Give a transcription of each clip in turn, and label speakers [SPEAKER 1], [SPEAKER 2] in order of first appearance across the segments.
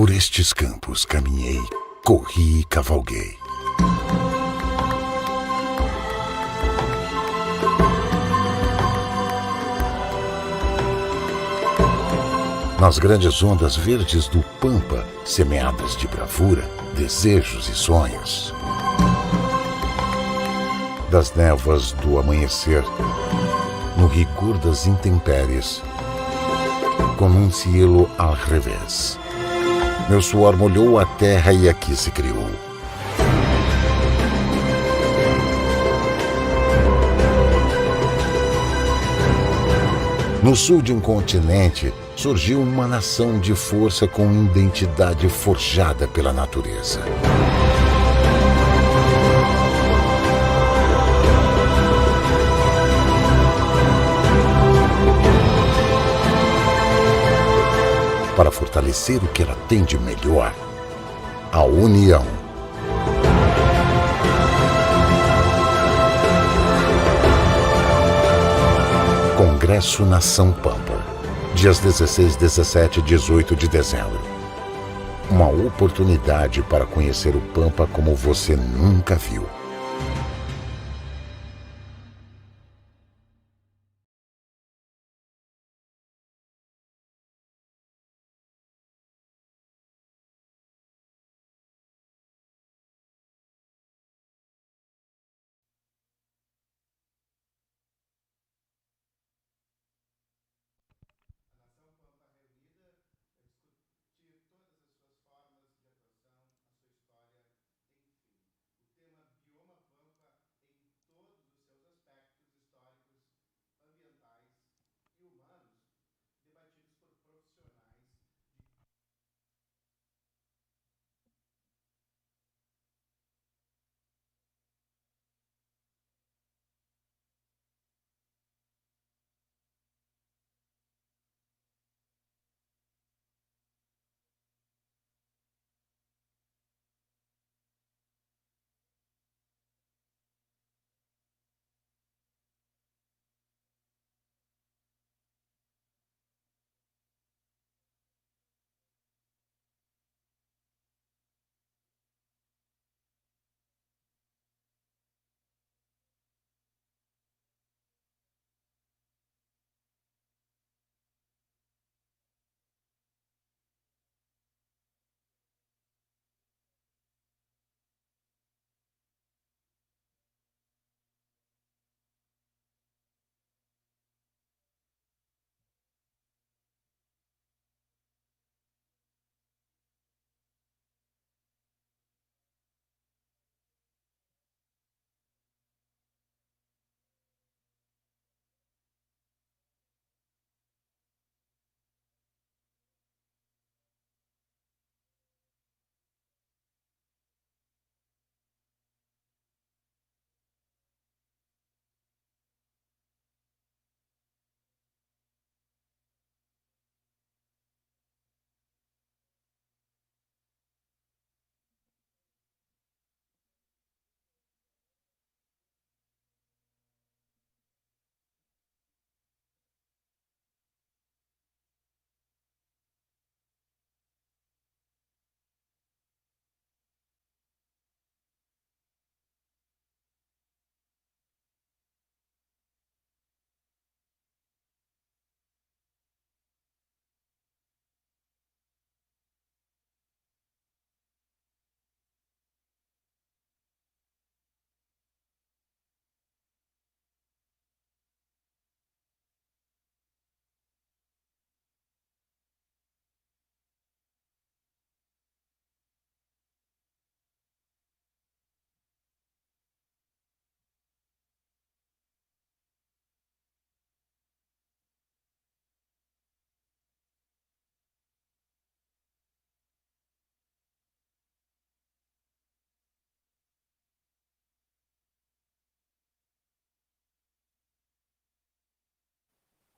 [SPEAKER 1] Por estes campos caminhei, corri e cavalguei. Nas grandes ondas verdes do Pampa, semeadas de bravura, desejos e sonhos. Das névoas do amanhecer, no rigor das intempéries, com um cielo al revés. Meu suor molhou a terra e aqui se criou. No sul de um continente, surgiu uma nação de força com identidade forjada pela natureza. Para fortalecer o que ela tem de melhor, a união. Congresso Nação Pampa, dias 16, 17 e 18 de dezembro. Uma oportunidade para conhecer o Pampa como você nunca viu.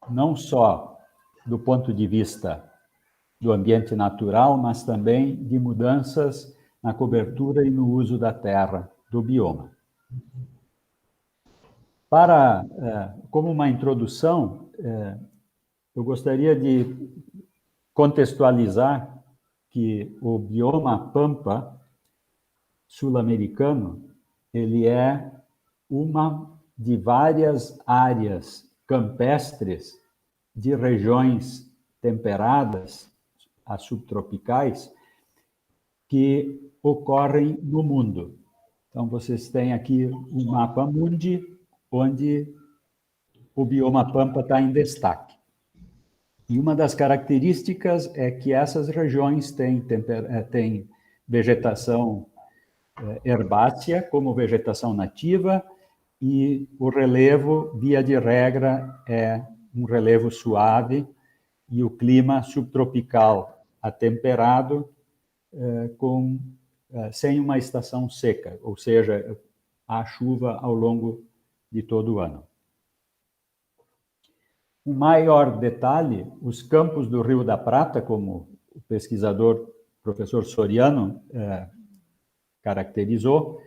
[SPEAKER 2] Não só do ponto de vista do ambiente natural, mas também de mudanças na cobertura e no uso da terra, do bioma. Como uma introdução, eu gostaria de contextualizar que o bioma Pampa sul-americano, ele é uma de várias áreas campestres de regiões temperadas a subtropicais que ocorrem no mundo. Então, vocês têm aqui o mapa mundi, onde o bioma Pampa está em destaque. E uma das características é que essas regiões têm vegetação herbácea como vegetação nativa, e o relevo, via de regra, é um relevo suave e o clima subtropical atemperado, sem uma estação seca, ou seja, há chuva ao longo de todo o ano. Um maior detalhe, os campos do Rio da Prata, como o pesquisador professor Soriano caracterizou,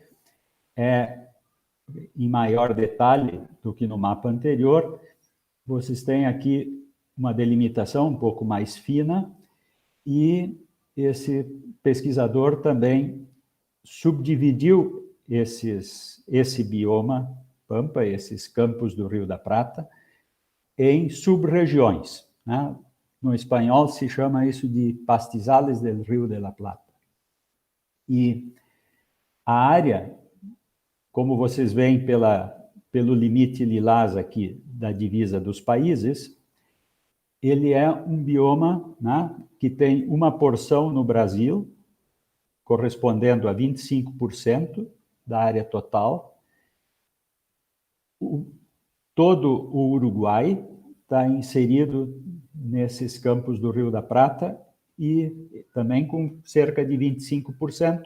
[SPEAKER 2] em maior detalhe do que no mapa anterior. Vocês têm aqui uma delimitação um pouco mais fina, e esse pesquisador também subdividiu esse bioma Pampa, esses campos do Rio da Prata, em sub-regiões, né? No espanhol se chama isso de pastizales del Rio de la Plata. E a área, como vocês veem pelo limite lilás aqui da divisa dos países, ele é um bioma, né, que tem uma porção no Brasil, correspondendo a 25% da área total. Todo o Uruguai está inserido nesses campos do Rio da Prata, e também com cerca de 25%,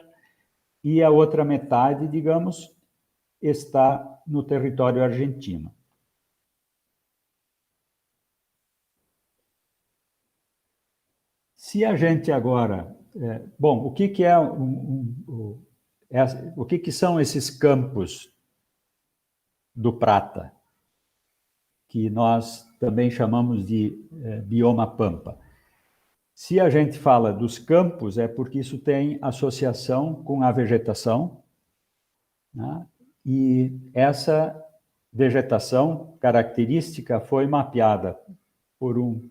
[SPEAKER 2] e a outra metade, digamos, está no território argentino. Se a gente agora... bom, o que é o que são esses campos do Prata, que nós também chamamos de bioma Pampa? Se a gente fala dos campos, é porque isso tem associação com a vegetação, né? E essa vegetação característica foi mapeada por um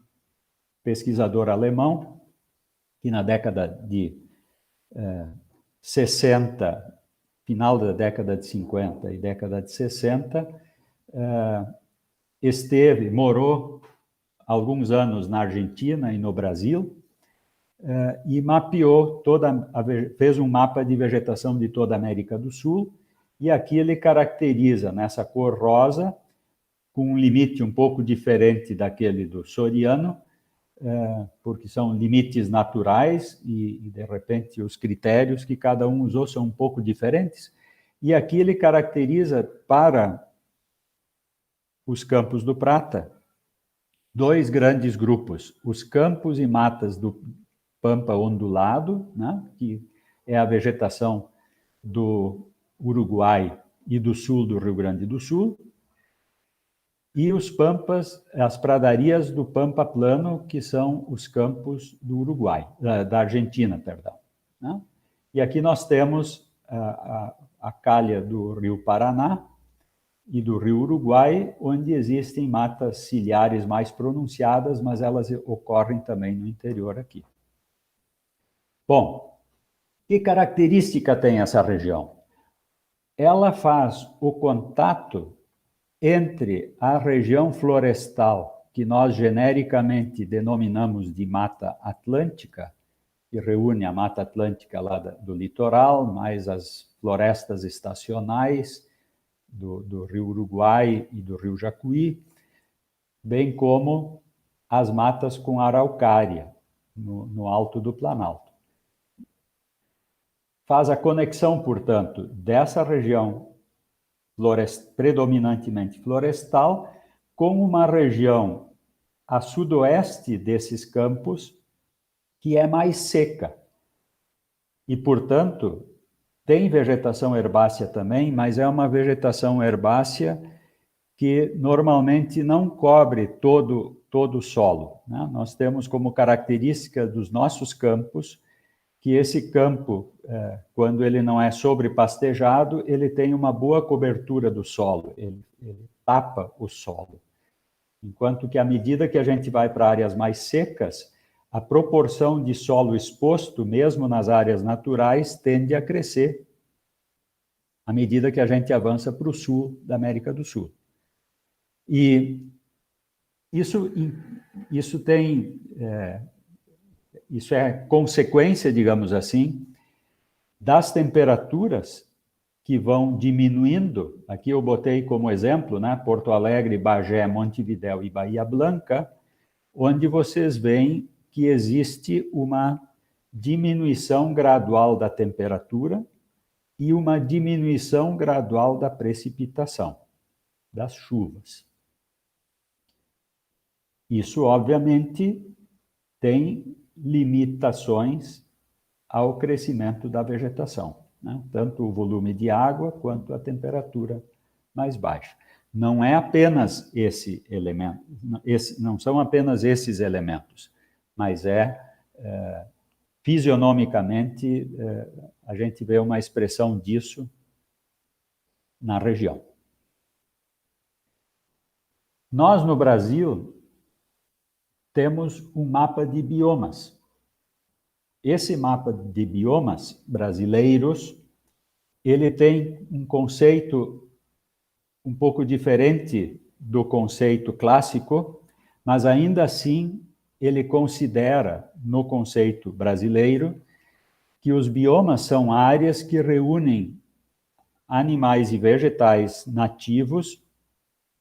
[SPEAKER 2] pesquisador alemão, que na década de 60, final da década de 50 e década de 60, morou alguns anos na Argentina e no Brasil, e mapeou fez um mapa de vegetação de toda a América do Sul, e aqui ele caracteriza nessa cor rosa, com um limite um pouco diferente daquele do Soriano, porque são limites naturais e, de repente, os critérios que cada um usou são um pouco diferentes. E aqui ele caracteriza para os campos do Prata dois grandes grupos: os campos e matas do Pampa ondulado, né, que é a vegetação do Uruguai e do sul do Rio Grande do Sul, e os pampas, as pradarias do Pampa plano, que são os campos do Uruguai, da Argentina, perdão, né? E aqui nós temos a calha do Rio Paraná e do Rio Uruguai, onde existem matas ciliares mais pronunciadas, mas elas ocorrem também no interior aqui. Bom, que característica tem essa região? Ela faz o contato entre a região florestal, que nós genericamente denominamos de Mata Atlântica, que reúne a Mata Atlântica lá do litoral, mais as florestas estacionais do Rio Uruguai e do Rio Jacuí, bem como as matas com araucária, no alto do Planalto. Faz a conexão, portanto, dessa região predominantemente florestal com uma região a sudoeste desses campos que é mais seca. E, portanto, tem vegetação herbácea também, mas é uma vegetação herbácea que normalmente não cobre todo o solo, né? Nós temos como característica dos nossos campos que esse campo, quando ele não é sobrepastejado, ele tem uma boa cobertura do solo, ele tapa o solo. Enquanto que, à medida que a gente vai para áreas mais secas, a proporção de solo exposto, mesmo nas áreas naturais, tende a crescer à medida que a gente avança para o sul da América do Sul. E isso é consequência, digamos assim, das temperaturas que vão diminuindo. Aqui eu botei como exemplo, né, Porto Alegre, Bagé, Montevidéu e Bahia Blanca, onde vocês veem que existe uma diminuição gradual da temperatura e uma diminuição gradual da precipitação, das chuvas. Isso, obviamente, tem limitações ao crescimento da vegetação, né? Tanto o volume de água quanto a temperatura mais baixa. Não é apenas esse elemento, não são apenas esses elementos, mas fisionomicamente, a gente vê uma expressão disso na região. Nós, no Brasil, temos um mapa de biomas. Esse mapa de biomas brasileiros, ele tem um conceito um pouco diferente do conceito clássico, mas ainda assim ele considera, no conceito brasileiro, que os biomas são áreas que reúnem animais e vegetais nativos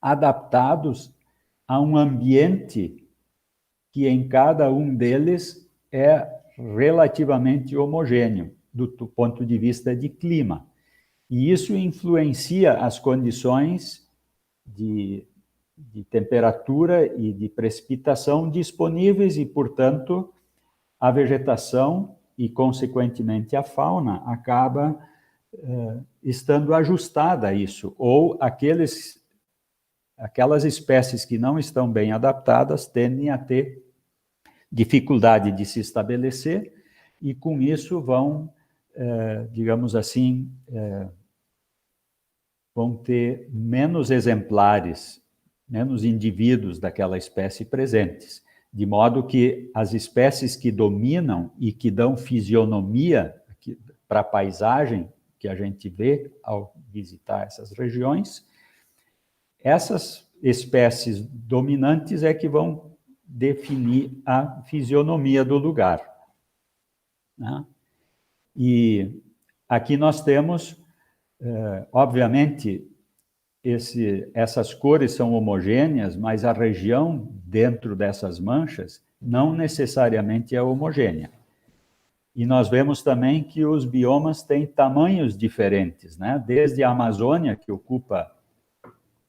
[SPEAKER 2] adaptados a um ambiente que em cada um deles é relativamente homogêneo, do ponto de vista de clima. E isso influencia as condições de temperatura e de precipitação disponíveis e, portanto, a vegetação e, consequentemente, a fauna acaba estando ajustada a isso, ou aquelas espécies que não estão bem adaptadas tendem a ter dificuldade de se estabelecer e, com isso, vão, digamos assim, vão ter menos exemplares, menos indivíduos daquela espécie presentes, de modo que as espécies que dominam e que dão fisionomia para a paisagem que a gente vê ao visitar essas regiões, essas espécies dominantes é que vão definir a fisionomia do lugar, né? E aqui nós temos, obviamente, essas cores são homogêneas, mas a região dentro dessas manchas não necessariamente é homogênea. E nós vemos também que os biomas têm tamanhos diferentes, né? Desde a Amazônia, que ocupa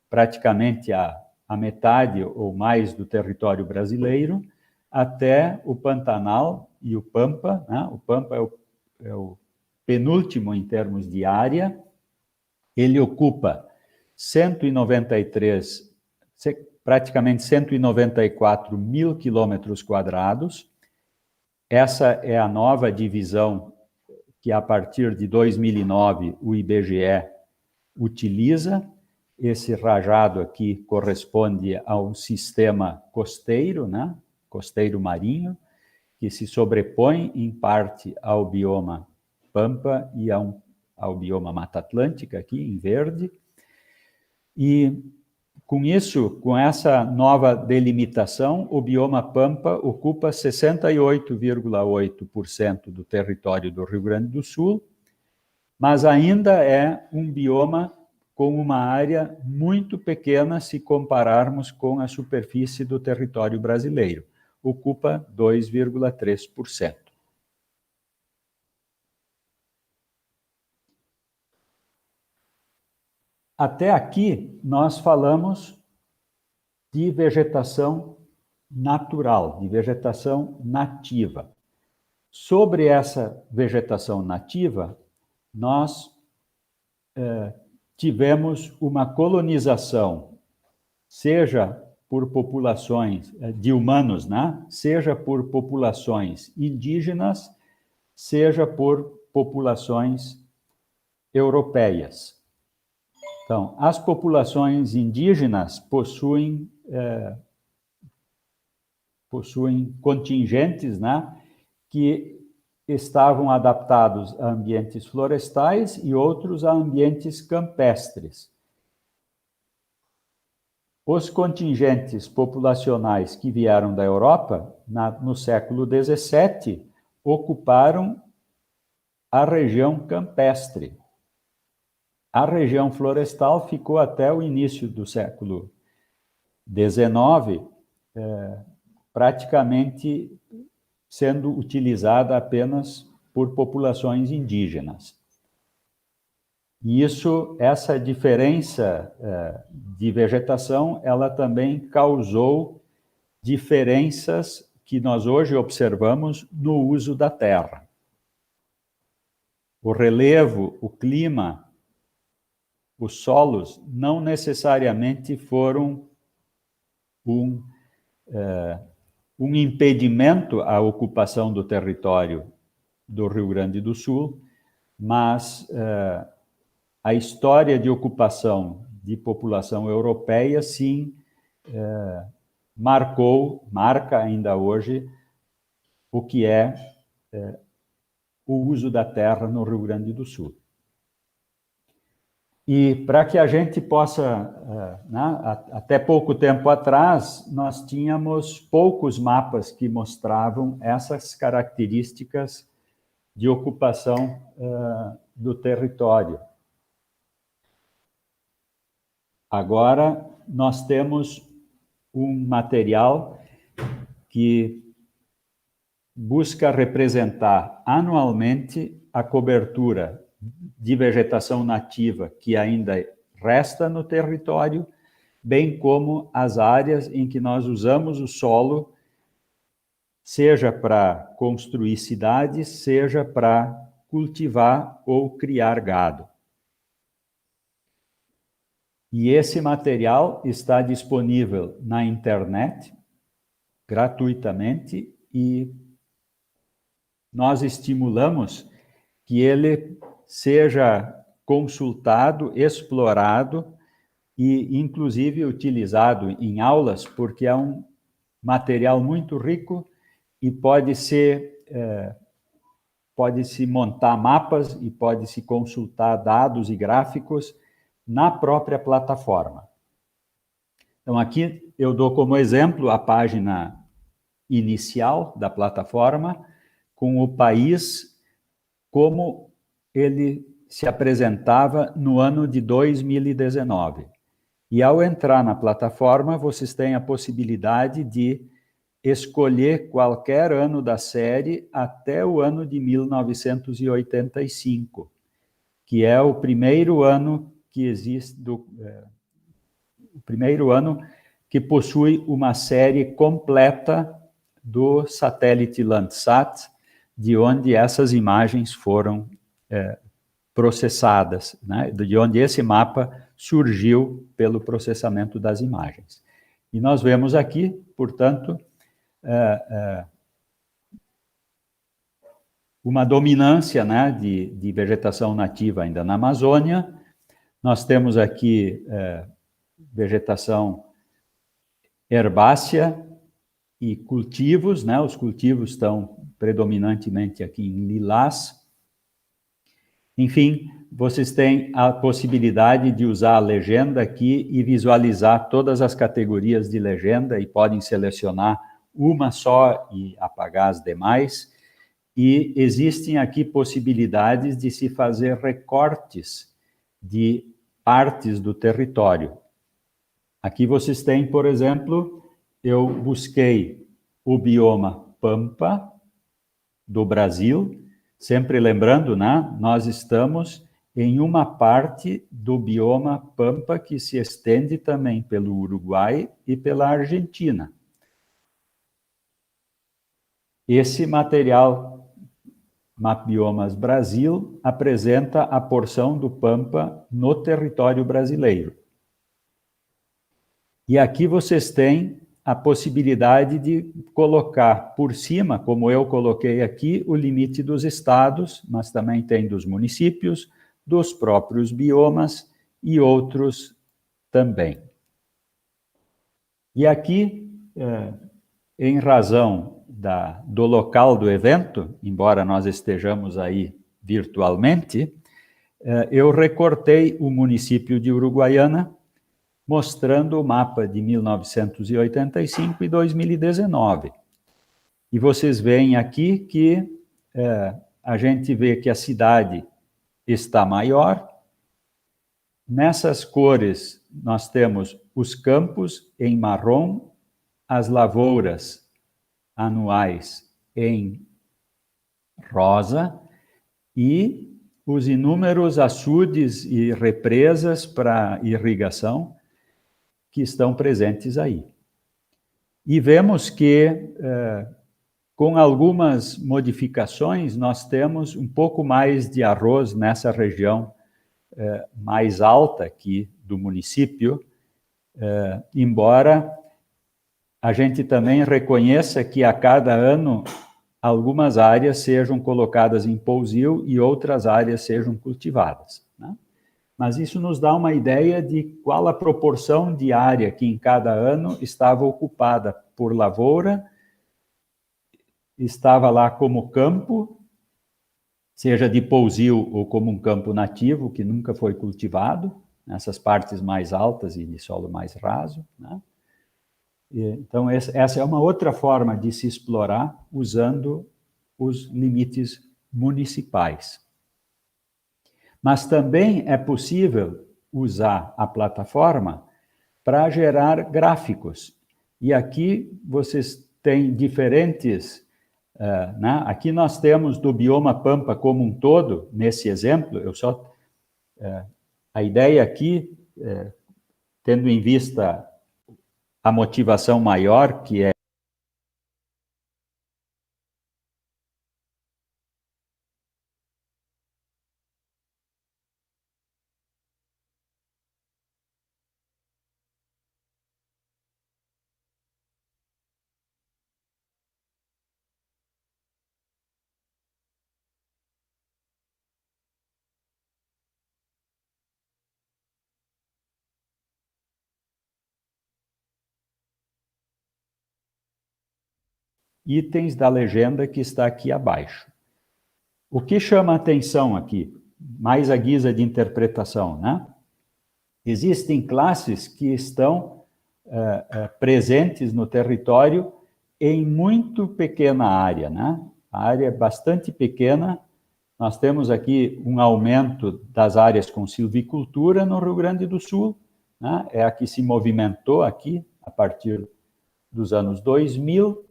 [SPEAKER 2] praticamente a metade ou mais do território brasileiro, até o Pantanal e o Pampa, né? O Pampa é o penúltimo em termos de área. Ele ocupa praticamente 194 mil quilômetros quadrados. Essa é a nova divisão que, a partir de 2009, o IBGE utiliza. Esse rajado aqui corresponde a um sistema costeiro, né? Costeiro marinho, que se sobrepõe em parte ao bioma Pampa e ao bioma Mata Atlântica, aqui em verde. E com isso, com essa nova delimitação, o bioma Pampa ocupa 68,8% do território do Rio Grande do Sul, mas ainda é um bioma com uma área muito pequena se compararmos com a superfície do território brasileiro. Ocupa 2,3%. Até aqui, nós falamos de vegetação natural, de vegetação nativa. Sobre essa vegetação nativa, nós tivemos uma colonização, seja por populações de humanos, né? Seja por populações indígenas, seja por populações europeias. Então, as populações indígenas possuem contingentes, né, que estavam adaptados a ambientes florestais e outros a ambientes campestres. Os contingentes populacionais que vieram da Europa, no século XVII, ocuparam a região campestre. A região florestal ficou até o início do século XIX, praticamente sendo utilizada apenas por populações indígenas. E essa diferença de vegetação, ela também causou diferenças que nós hoje observamos no uso da terra. O relevo, o clima, os solos não necessariamente foram um impedimento à ocupação do território do Rio Grande do Sul, mas a história de ocupação de população europeia, sim, marca ainda hoje o que é o uso da terra no Rio Grande do Sul. E para que a gente possa, até pouco tempo atrás, nós tínhamos poucos mapas que mostravam essas características de ocupação do território. Agora, nós temos um material que busca representar anualmente a cobertura de vegetação nativa que ainda resta no território, bem como as áreas em que nós usamos o solo, seja para construir cidades, seja para cultivar ou criar gado. E esse material está disponível na internet, gratuitamente, e nós estimulamos que ele seja consultado, explorado e, inclusive, utilizado em aulas, porque é um material muito rico e pode-se montar mapas e pode-se consultar dados e gráficos na própria plataforma. Então, aqui eu dou como exemplo a página inicial da plataforma, com o país como ele se apresentava no ano de 2019. E ao entrar na plataforma, vocês têm a possibilidade de escolher qualquer ano da série até o ano de 1985, que é o primeiro ano que existe, o primeiro ano que possui uma série completa do satélite Landsat, de onde essas imagens foram processadas, né? De onde esse mapa surgiu pelo processamento das imagens. E nós vemos aqui, portanto, uma dominância, né, de vegetação nativa ainda na Amazônia. Nós temos aqui vegetação herbácea e cultivos, né? Os cultivos estão predominantemente aqui em lilás. Enfim, vocês têm a possibilidade de usar a legenda aqui e visualizar todas as categorias de legenda e podem selecionar uma só e apagar as demais. E existem aqui possibilidades de se fazer recortes de partes do território. Aqui vocês têm, por exemplo, eu busquei o bioma Pampa do Brasil, sempre lembrando, né, nós estamos em uma parte do bioma Pampa que se estende também pelo Uruguai e pela Argentina. Esse material Mapbiomas Brasil apresenta a porção do Pampa no território brasileiro. E aqui vocês têm a possibilidade de colocar por cima, como eu coloquei aqui, o limite dos estados, mas também tem dos municípios, dos próprios biomas e outros também. E aqui, em razão do local do evento, embora nós estejamos aí virtualmente, eu recortei o município de Uruguaiana, mostrando o mapa de 1985 e 2019. E vocês veem aqui que a gente vê que a cidade está maior. Nessas cores, nós temos os campos em marrom, as lavouras anuais em rosa e os inúmeros açudes e represas para irrigação que estão presentes aí. E vemos que, com algumas modificações, nós temos um pouco mais de arroz nessa região mais alta aqui do município, embora a gente também reconheça que a cada ano algumas áreas sejam colocadas em pousio e outras áreas sejam cultivadas, né? Mas isso nos dá uma ideia de qual a proporção de área que em cada ano estava ocupada por lavoura, estava lá como campo, seja de pousio ou como um campo nativo, que nunca foi cultivado, nessas partes mais altas e de solo mais raso, né? Então, essa é uma outra forma de se explorar usando os limites municipais. Mas também é possível usar a plataforma para gerar gráficos. E aqui vocês têm diferentes... né? Aqui nós temos do bioma Pampa como um todo, nesse exemplo, a ideia aqui, tendo em vista a motivação maior, que é itens da legenda que está aqui abaixo. O que chama a atenção aqui, mais a guisa de interpretação, né? Existem classes que estão presentes no território em muito pequena área, né? A área é bastante pequena. Nós temos aqui um aumento das áreas com silvicultura no Rio Grande do Sul, né? É a que se movimentou aqui a partir dos anos 2000.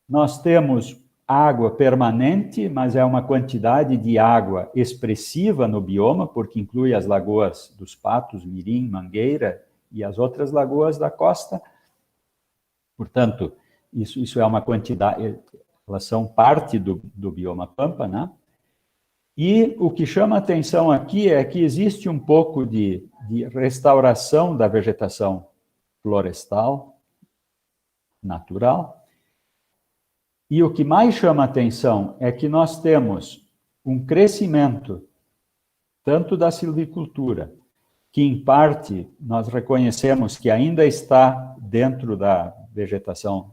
[SPEAKER 2] Nós temos água permanente, mas é uma quantidade de água expressiva no bioma, porque inclui as lagoas dos Patos, Mirim, Mangueira e as outras lagoas da costa. Portanto, isso é uma quantidade, elas são parte do bioma Pampa, né? E o que chama a atenção aqui é que existe um pouco de restauração da vegetação florestal natural. E o que mais chama a atenção é que nós temos um crescimento tanto da silvicultura, que em parte nós reconhecemos que ainda está dentro da vegetação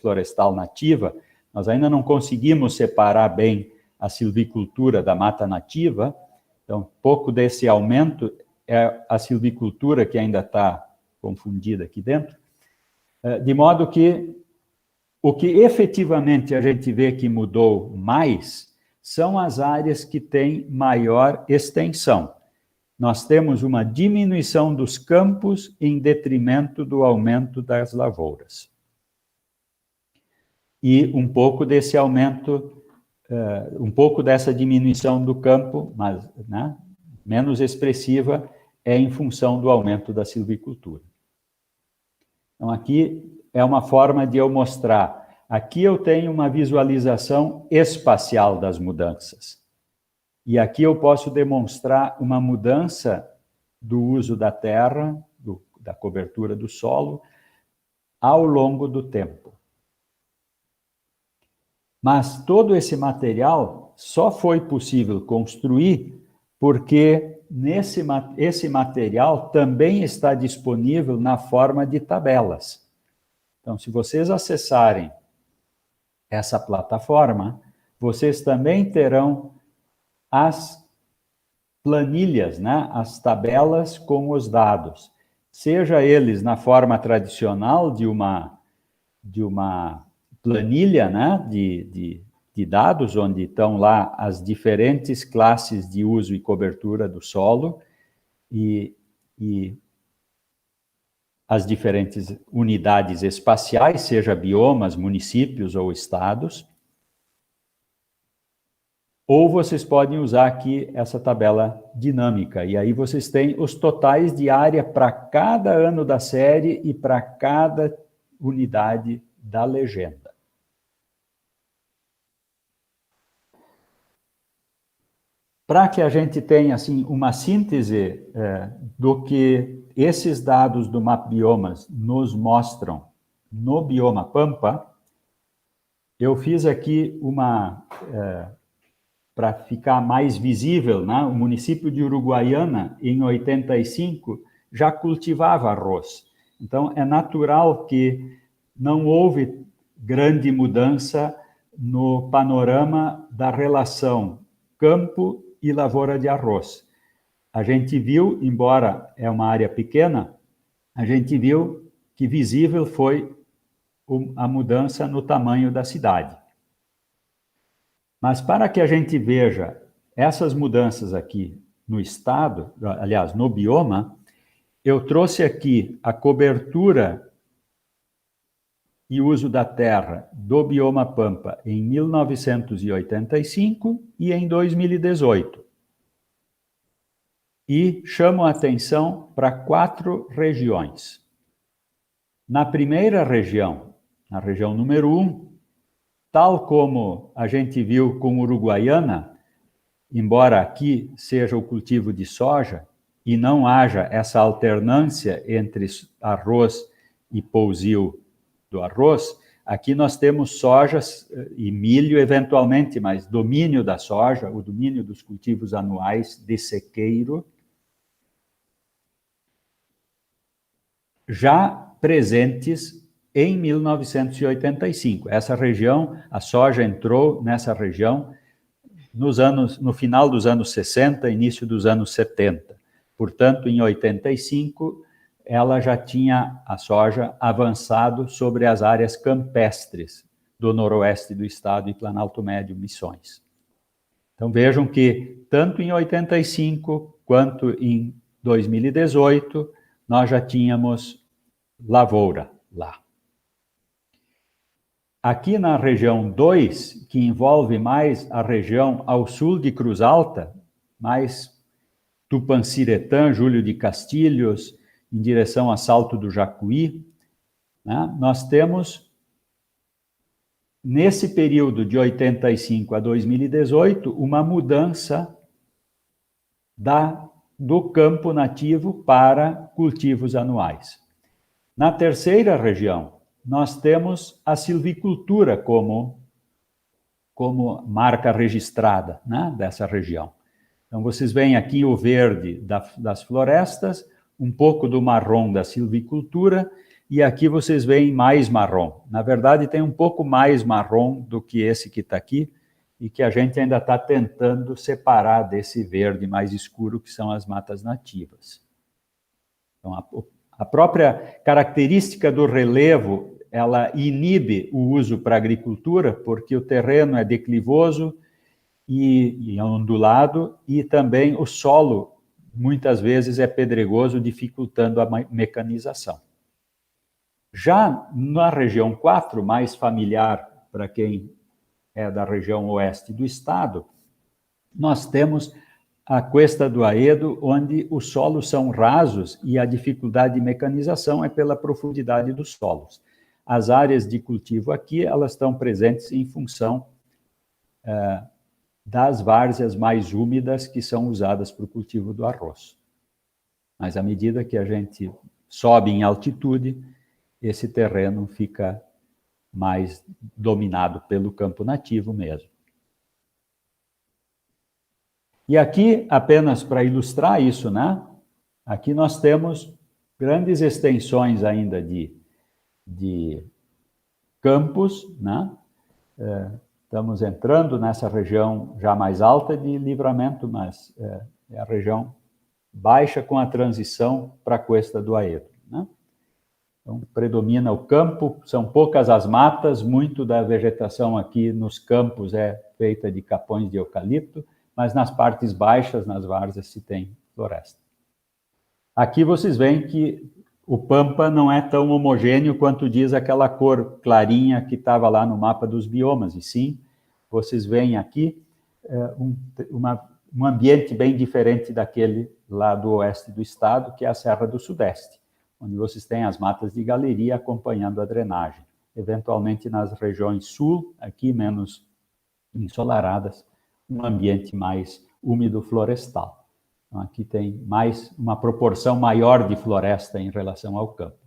[SPEAKER 2] florestal nativa, nós ainda não conseguimos separar bem a silvicultura da mata nativa, então pouco desse aumento é a silvicultura que ainda está confundida aqui dentro, de modo que o que efetivamente a gente vê que mudou mais são as áreas que têm maior extensão. Nós temos uma diminuição dos campos em detrimento do aumento das lavouras. E um pouco desse aumento, um pouco dessa diminuição do campo, mas né, menos expressiva, é em função do aumento da silvicultura. Então, aqui é uma forma de eu mostrar. Aqui eu tenho uma visualização espacial das mudanças. E aqui eu posso demonstrar uma mudança do uso da terra, da cobertura do solo, ao longo do tempo. Mas todo esse material só foi possível construir porque esse material também está disponível na forma de tabelas. Então, se vocês acessarem essa plataforma, vocês também terão as planilhas, né? As tabelas com os dados, seja eles na forma tradicional de uma planilha, né? de dados, onde estão lá as diferentes classes de uso e cobertura do solo e as diferentes unidades espaciais, seja biomas, municípios ou estados. Ou vocês podem usar aqui essa tabela dinâmica, e aí vocês têm os totais de área para cada ano da série e para cada unidade da legenda. Para que a gente tenha assim, uma síntese do que esses dados do MapBiomas nos mostram no bioma Pampa, eu fiz aqui para ficar mais visível, né? O município de Uruguaiana, em 85, já cultivava arroz. Então, é natural que não houve grande mudança no panorama da relação campo e lavoura de arroz. A gente viu, embora é uma área pequena, a gente viu que visível foi a mudança no tamanho da cidade. Mas para que a gente veja essas mudanças aqui no estado, aliás, no bioma, eu trouxe aqui a cobertura e uso da terra do bioma Pampa em 1985 e em 2018. E chamo a atenção para 4 regiões. Na primeira região, na região número 1, tal como a gente viu com Uruguaiana, embora aqui seja o cultivo de soja e não haja essa alternância entre arroz e pousio do arroz, aqui nós temos sojas e milho eventualmente, mas domínio da soja, o domínio dos cultivos anuais de sequeiro, já presentes em 1985. Essa região, a soja entrou nessa região no final dos anos 60, início dos anos 70. Portanto, em 85, ela já tinha, a soja, avançado sobre as áreas campestres do noroeste do estado e Planalto Médio, Missões. Então, vejam que, tanto em 85 quanto em 2018, nós já tínhamos lavoura lá. Aqui na região 2, que envolve mais a região ao sul de Cruz Alta, mais Tupanciretã, Júlio de Castilhos, em direção a Salto do Jacuí, né, nós temos, nesse período de 85 a 2018, uma mudança do campo nativo para cultivos anuais. Na terceira região, nós temos a silvicultura como marca registrada, né, dessa região. Então, vocês veem aqui o verde das florestas, um pouco do marrom da silvicultura, e aqui vocês veem mais marrom. Na verdade, tem um pouco mais marrom do que esse que está aqui, e que a gente ainda está tentando separar desse verde mais escuro, que são as matas nativas. Então, a própria característica do relevo, ela inibe o uso para agricultura, porque o terreno é declivoso e ondulado, e também o solo, muitas vezes, é pedregoso, dificultando a mecanização. Já na região 4, mais familiar para quem é da região oeste do estado, nós temos a Cuesta do Aedo, onde os solos são rasos e a dificuldade de mecanização é pela profundidade dos solos. As áreas de cultivo aqui, elas estão presentes em função das várzeas mais úmidas que são usadas para o cultivo do arroz. Mas à medida que a gente sobe em altitude, esse terreno fica mais dominado pelo campo nativo mesmo. E aqui, apenas para ilustrar isso, né? Aqui nós temos grandes extensões ainda de campos, né? Estamos entrando nessa região já mais alta de Livramento, mas é a região baixa com a transição para a Cuesta do Aedro, né? Então, predomina o campo, são poucas as matas, muito da vegetação aqui nos campos é feita de capões de eucalipto, mas nas partes baixas, nas várzeas, se tem floresta. Aqui vocês veem que o Pampa não é tão homogêneo quanto diz aquela cor clarinha que estava lá no mapa dos biomas, e sim, vocês veem aqui um ambiente bem diferente daquele lá do oeste do estado, que é a Serra do Sudeste, onde vocês têm as matas de galeria acompanhando a drenagem. Eventualmente nas regiões sul, aqui menos ensolaradas, um ambiente mais úmido florestal. Então, aqui tem uma proporção maior de floresta em relação ao campo.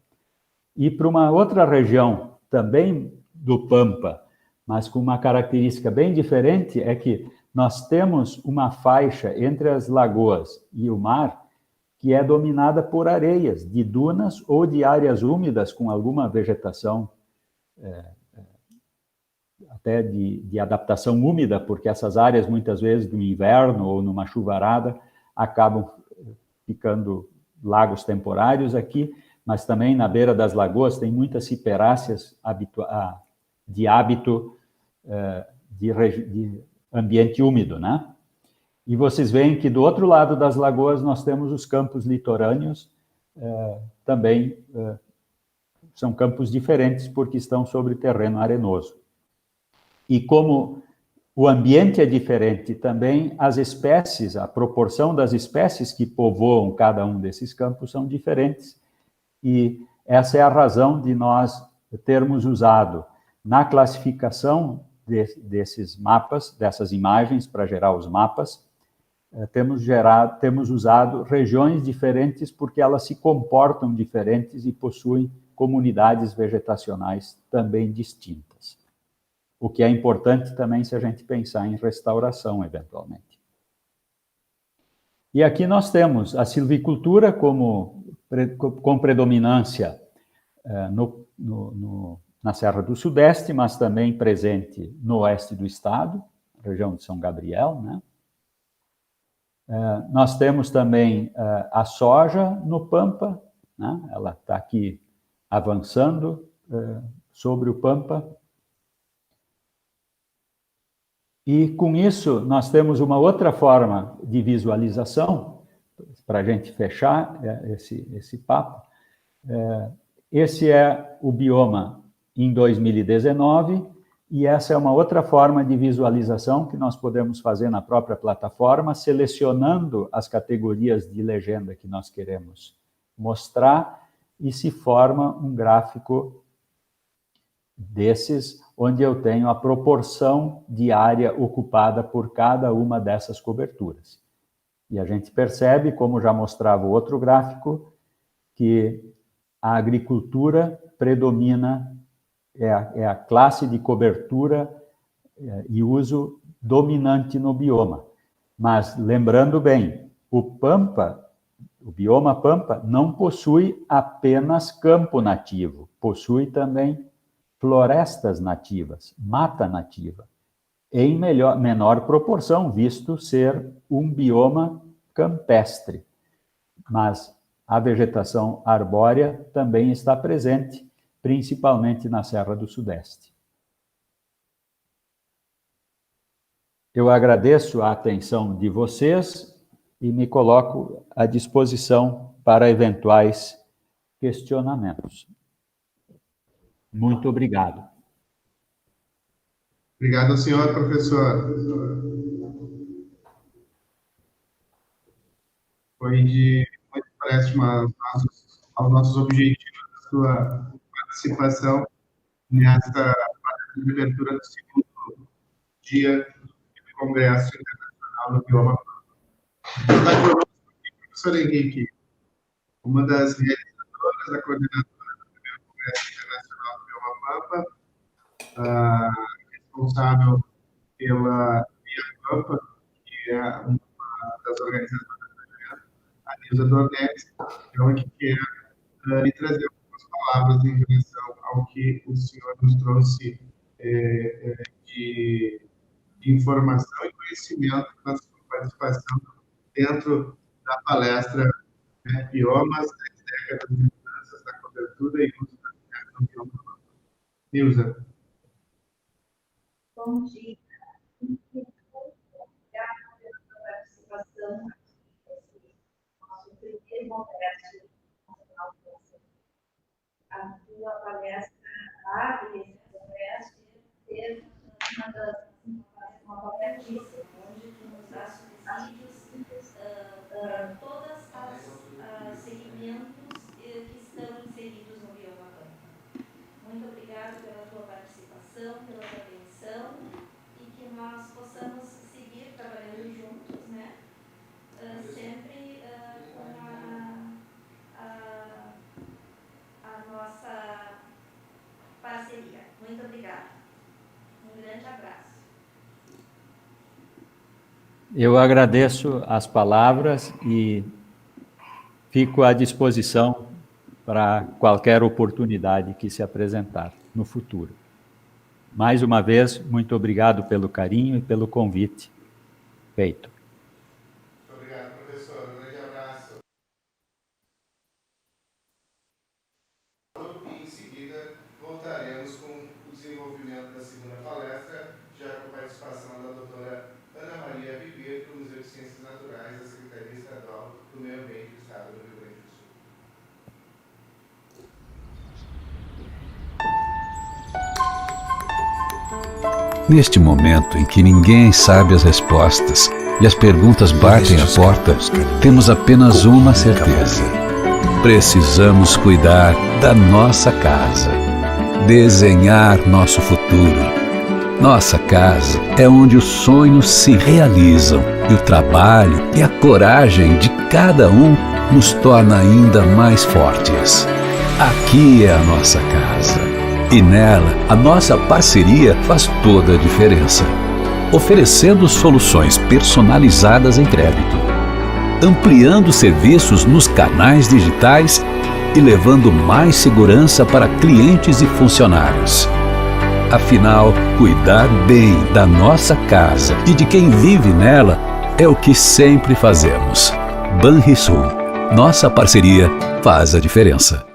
[SPEAKER 2] E para uma outra região, também do Pampa, mas com uma característica bem diferente, é que nós temos uma faixa entre as lagoas e o mar que é dominada por areias, de dunas ou de áreas úmidas com alguma vegetação até de adaptação úmida, porque essas áreas, muitas vezes, no inverno ou numa chuvarada, acabam ficando lagos temporários aqui, mas também na beira das lagoas tem muitas ciperáceas de hábito de ambiente úmido, né? E vocês veem que do outro lado das lagoas nós temos os campos litorâneos, também são campos diferentes porque estão sobre terreno arenoso. E como o ambiente é diferente, também as espécies, a proporção das espécies que povoam cada um desses campos são diferentes. E essa é a razão de nós termos usado na classificação desses mapas, dessas imagens para gerar os mapas, temos usado regiões diferentes porque elas se comportam diferentes e possuem comunidades vegetacionais também distintas. O que é importante também se a gente pensar em restauração, eventualmente. E aqui nós temos a silvicultura com predominância na Serra do Sudeste, mas também presente no oeste do estado, região de São Gabriel, né? Nós temos também a soja no Pampa, né? Ela está aqui avançando sobre o Pampa. E com isso nós temos uma outra forma de visualização, para a gente fechar esse papo. Esse é o bioma em 2019, e essa é uma outra forma de visualização que nós podemos fazer na própria plataforma, selecionando as categorias de legenda que nós queremos mostrar, e se forma um gráfico desses, onde eu tenho a proporção de área ocupada por cada uma dessas coberturas. E a gente percebe, como já mostrava o outro gráfico, que a agricultura predomina, é a classe de cobertura e uso dominante no bioma. Mas, lembrando bem, o bioma Pampa não possui apenas campo nativo, possui também florestas nativas, mata nativa, em menor proporção, visto ser um bioma campestre. Mas a vegetação arbórea também está presente, principalmente na Serra do Sudeste. Eu agradeço a atenção de vocês e me coloco à disposição para eventuais questionamentos. Muito obrigado.
[SPEAKER 3] Obrigado, senhor professor. Foi de muito empréstimo aos nossos objetivos da sua participação nesta abertura do segundo dia do Congresso Internacional do Bioma. Está conosco aqui o professor Henrique, uma das realizadoras da coordenadora do primeiro Congresso Internacional do Bioma Pampa, responsável pela Via Pampa, que é uma das organizações do evento, a Nilza Dornelis, então, que quer lhe trazer algumas palavras em relação ao que o senhor nos trouxe de informação e conhecimento com a sua participação dentro da palestra Biomas, 10 décadas de mudanças na cobertura e uso da terra no bioma. Nilza.
[SPEAKER 4] Bom dia. Muito obrigada pela sua participação nesse nosso primeiro congresso nacional de você. A tua palestra abre esse congresso e ter uma palestra onde tu nos dá subsídios para todos os segmentos que estão inseridos no Bioma Pampa. Muito obrigada pela tua participação, pela tua atenção e que nós possamos seguir trabalhando juntos, né? Sempre com a nossa parceria. Muito obrigada. Um grande abraço.
[SPEAKER 2] Eu agradeço as palavras e fico à disposição para qualquer oportunidade que se apresentar no futuro. Mais uma vez, muito obrigado pelo carinho e pelo convite feito.
[SPEAKER 5] Muito obrigado, professor. Um grande abraço. E em seguida voltaremos com o desenvolvimento da segunda palestra, já com a participação da doutora Ana Maria Ribeiro, do Museu de Ciências Naturais da Secretaria Estadual do Meio Ambiente do Estado do Rio Grande do Sul.
[SPEAKER 6] Neste momento em que ninguém sabe as respostas e as perguntas batem a porta, temos apenas uma certeza: precisamos cuidar da nossa casa, desenhar nosso futuro. Nossa casa é onde os sonhos se realizam e o trabalho e a coragem de cada um nos torna ainda mais fortes. Aqui é a nossa casa. E nela, a nossa parceria faz toda a diferença, oferecendo soluções personalizadas em crédito, ampliando serviços nos canais digitais e levando mais segurança para clientes e funcionários. Afinal, cuidar bem da nossa casa e de quem vive nela é o que sempre fazemos. Banrisul, nossa parceria faz a diferença.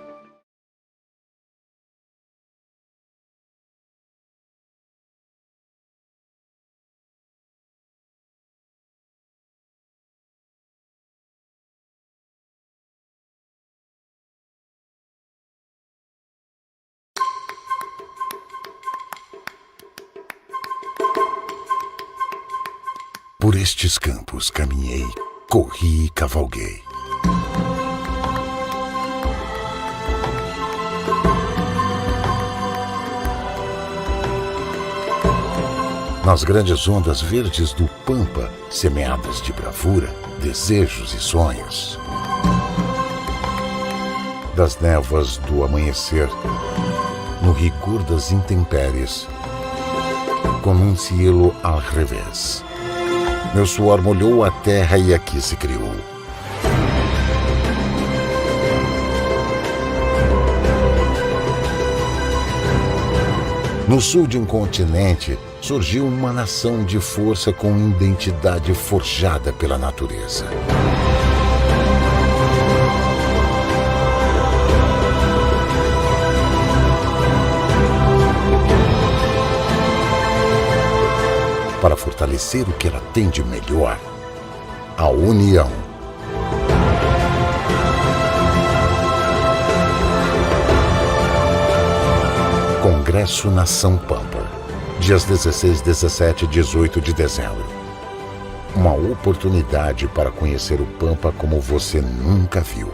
[SPEAKER 1] Por estes campos caminhei, corri e cavalguei. Nas grandes ondas verdes do Pampa, semeadas de bravura, desejos e sonhos. Das névoas do amanhecer, no rigor das intempéries, com um cielo al revés. Meu suor molhou a terra e aqui se criou. No sul de um continente, surgiu uma nação de força com identidade forjada pela natureza. Para fortalecer o que ela tem de melhor, a união. Congresso Nação Pampa, dias 16, 17 e 18 de dezembro. Uma oportunidade para conhecer o Pampa como você nunca viu.